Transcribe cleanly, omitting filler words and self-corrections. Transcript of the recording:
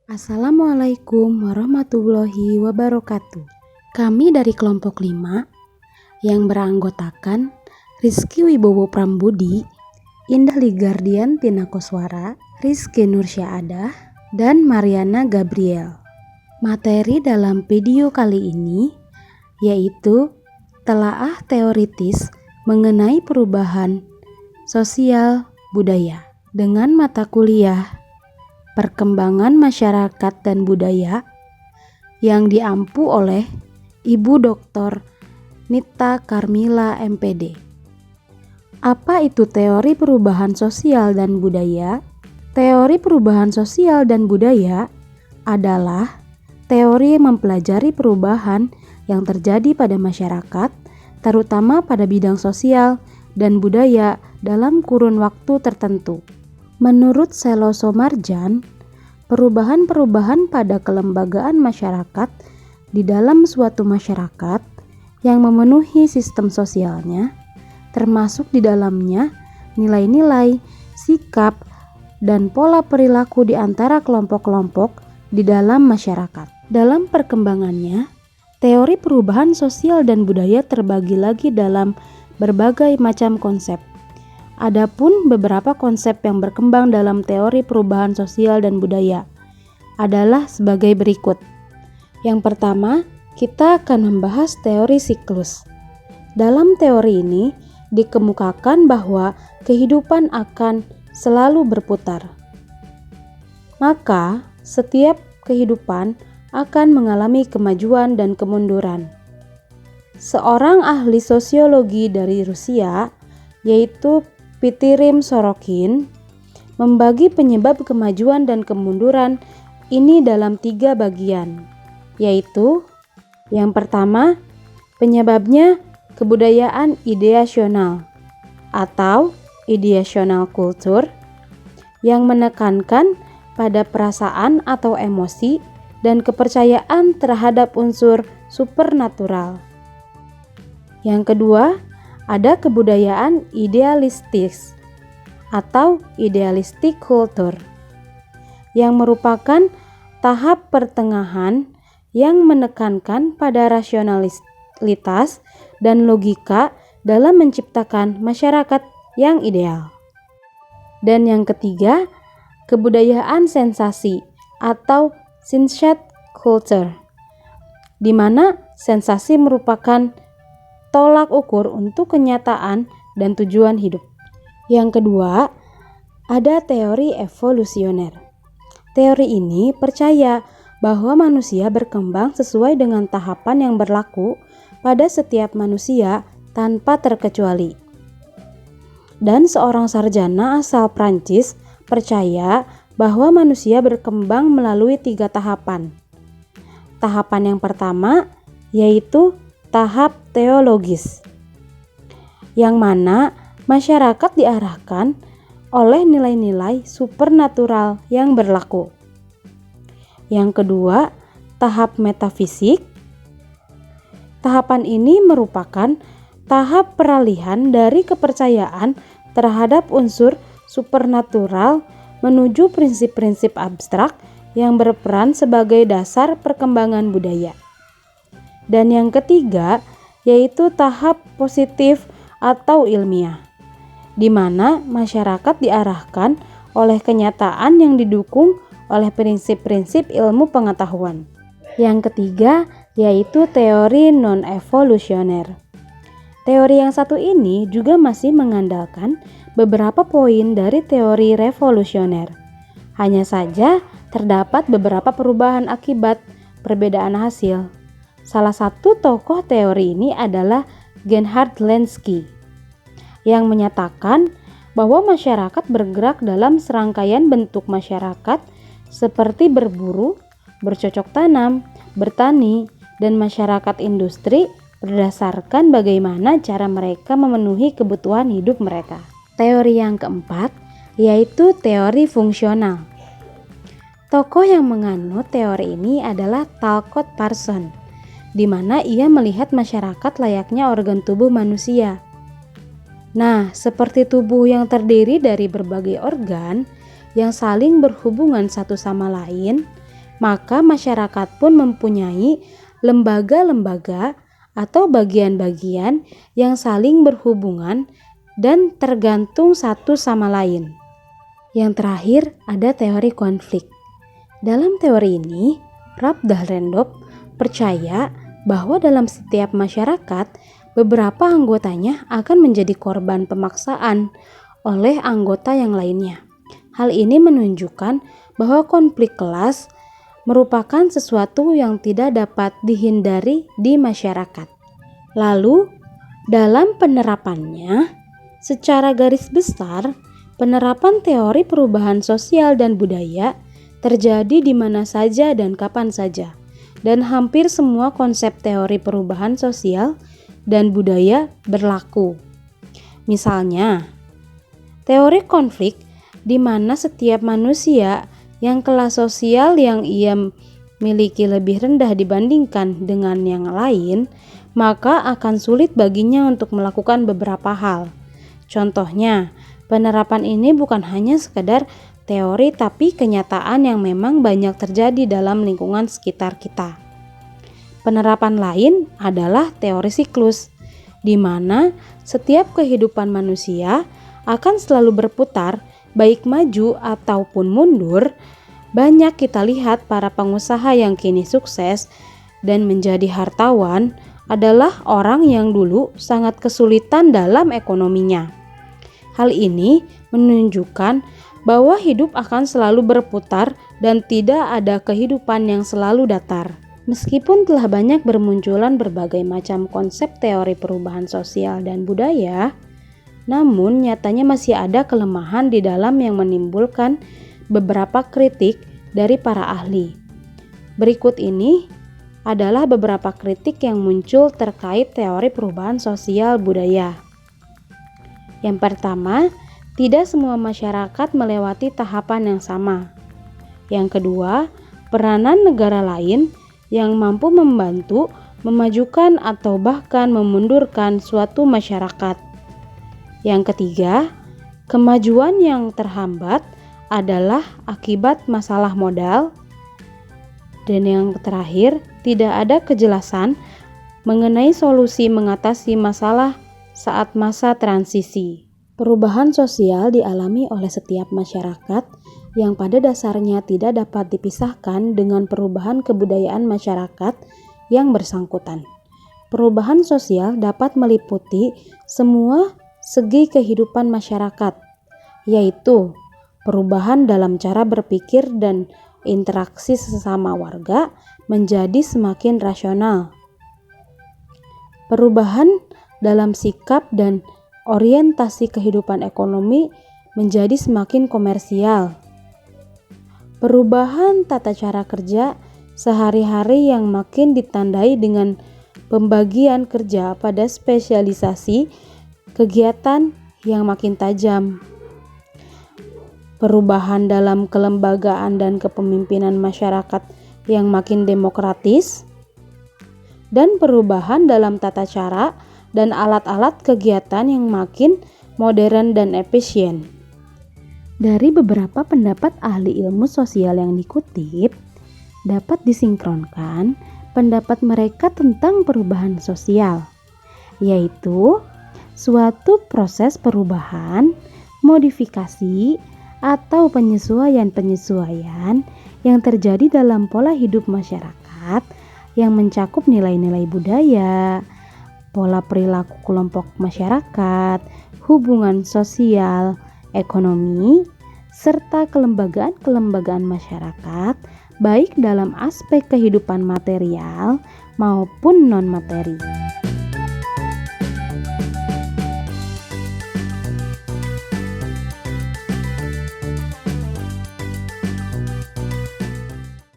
Assalamualaikum warahmatullahi wabarakatuh. Kami dari kelompok 5 yang beranggotakan Rizky Wibowo Prambudi, Indah Ligardian Tina Koswara, Rizky Nursyadah, dan Mariana Gabriel. Materi dalam video kali ini yaitu telaah teoritis mengenai perubahan sosial budaya dengan mata kuliah Perkembangan Masyarakat dan Budaya yang diampu oleh Ibu Dr. Nita Karmila MPD. Apa itu teori perubahan sosial dan budaya? Teori perubahan sosial dan budaya adalah teori mempelajari perubahan yang terjadi pada masyarakat, terutama pada bidang sosial dan budaya dalam kurun waktu tertentu. Menurut Selo Somarjan, perubahan-perubahan pada kelembagaan masyarakat di dalam suatu masyarakat yang memenuhi sistem sosialnya, termasuk di dalamnya nilai-nilai, sikap, dan pola perilaku di antara kelompok-kelompok di dalam masyarakat. Dalam perkembangannya, teori perubahan sosial dan budaya terbagi lagi dalam berbagai macam konsep. Adapun beberapa konsep yang berkembang dalam teori perubahan sosial dan budaya adalah sebagai berikut. Yang pertama, kita akan membahas teori siklus. Dalam teori ini dikemukakan bahwa kehidupan akan selalu berputar. Maka, setiap kehidupan akan mengalami kemajuan dan kemunduran. Seorang ahli sosiologi dari Rusia, yaitu Pitirim Sorokin, membagi penyebab kemajuan dan kemunduran ini dalam 3 bagian, yaitu yang pertama, penyebabnya kebudayaan ideasional atau ideational culture yang menekankan pada perasaan atau emosi dan kepercayaan terhadap unsur supernatural. Yang kedua, ada kebudayaan idealistis atau idealistic culture yang merupakan tahap pertengahan yang menekankan pada rasionalitas dan logika dalam menciptakan masyarakat yang ideal. Dan yang ketiga, kebudayaan sensasi atau sensat culture, di mana sensasi merupakan tolak ukur untuk kenyataan dan tujuan hidup. Yang kedua, ada teori evolusioner. Teori ini percaya bahwa manusia berkembang sesuai dengan tahapan yang berlaku pada setiap manusia tanpa terkecuali. Dan seorang sarjana asal Prancis percaya bahwa manusia berkembang melalui 3 tahapan. Tahapan yang pertama yaitu tahap teologis, yang mana masyarakat diarahkan oleh nilai-nilai supernatural yang berlaku. Yang kedua, tahap metafisik. Tahapan ini merupakan tahap peralihan dari kepercayaan terhadap unsur supernatural menuju prinsip-prinsip abstrak yang berperan sebagai dasar perkembangan budaya. Dan yang ketiga, yaitu tahap positif atau ilmiah, di mana masyarakat diarahkan oleh kenyataan yang didukung oleh prinsip-prinsip ilmu pengetahuan. Yang ketiga, yaitu teori non-evolusioner. Teori yang satu ini juga masih mengandalkan beberapa poin dari teori revolusioner. Hanya saja terdapat beberapa perubahan akibat perbedaan hasil. Salah satu tokoh teori ini adalah Gerhard Lansky, yang menyatakan bahwa masyarakat bergerak dalam serangkaian bentuk masyarakat seperti berburu, bercocok tanam, bertani, dan masyarakat industri berdasarkan bagaimana cara mereka memenuhi kebutuhan hidup mereka. Teori yang keempat yaitu teori fungsional. Tokoh yang menganut teori ini adalah Talcott Parsons, di mana ia melihat masyarakat layaknya organ tubuh manusia. Nah, seperti tubuh yang terdiri dari berbagai organ yang saling berhubungan satu sama lain, maka masyarakat pun mempunyai lembaga-lembaga atau bagian-bagian yang saling berhubungan dan tergantung satu sama lain. Yang terakhir ada teori konflik. Dalam teori ini, Rapp Dahrendorf percaya bahwa dalam setiap masyarakat, beberapa anggotanya akan menjadi korban pemaksaan oleh anggota yang lainnya. Hal ini menunjukkan bahwa konflik kelas merupakan sesuatu yang tidak dapat dihindari di masyarakat. Lalu, dalam penerapannya, secara garis besar, penerapan teori perubahan sosial dan budaya terjadi di mana saja dan kapan saja, dan hampir semua konsep teori perubahan sosial dan budaya berlaku. Misalnya, teori konflik di mana setiap manusia yang kelas sosial yang ia miliki lebih rendah dibandingkan dengan yang lain, maka akan sulit baginya untuk melakukan beberapa hal. Contohnya, penerapan ini bukan hanya sekedar teori tapi kenyataan yang memang banyak terjadi dalam lingkungan sekitar kita. Penerapan lain adalah teori siklus, di mana setiap kehidupan manusia akan selalu berputar, baik maju ataupun mundur. Banyak kita lihat para pengusaha yang kini sukses dan menjadi hartawan adalah orang yang dulu sangat kesulitan dalam ekonominya. Hal ini menunjukkan bahwa hidup akan selalu berputar dan tidak ada kehidupan yang selalu datar. Meskipun telah banyak bermunculan berbagai macam konsep teori perubahan sosial dan budaya, namun nyatanya masih ada kelemahan di dalam yang menimbulkan beberapa kritik dari para ahli. Berikut ini adalah beberapa kritik yang muncul terkait teori perubahan sosial budaya. Yang pertama, tidak semua masyarakat melewati tahapan yang sama. Yang kedua, peranan negara lain yang mampu membantu, memajukan atau bahkan memundurkan suatu masyarakat. Yang ketiga, kemajuan yang terhambat adalah akibat masalah modal. Dan yang terakhir, tidak ada kejelasan mengenai solusi mengatasi masalah saat masa transisi. Perubahan sosial dialami oleh setiap masyarakat yang pada dasarnya tidak dapat dipisahkan dengan perubahan kebudayaan masyarakat yang bersangkutan. Perubahan sosial dapat meliputi semua segi kehidupan masyarakat, yaitu perubahan dalam cara berpikir dan interaksi sesama warga menjadi semakin rasional. Perubahan dalam sikap dan orientasi kehidupan ekonomi menjadi semakin komersial. Perubahan tata cara kerja sehari-hari yang makin ditandai dengan pembagian kerja pada spesialisasi kegiatan yang makin tajam. Perubahan dalam kelembagaan dan kepemimpinan masyarakat yang makin demokratis, dan perubahan dalam tata cara dan alat-alat kegiatan yang makin modern dan efisien. Dari beberapa pendapat ahli ilmu sosial yang dikutip, dapat disinkronkan pendapat mereka tentang perubahan sosial, yaitu suatu proses perubahan, modifikasi, atau penyesuaian-penyesuaian yang terjadi dalam pola hidup masyarakat yang mencakup nilai-nilai budaya, pola perilaku kelompok masyarakat, hubungan sosial, ekonomi, serta kelembagaan-kelembagaan masyarakat, baik dalam aspek kehidupan material maupun non-materi.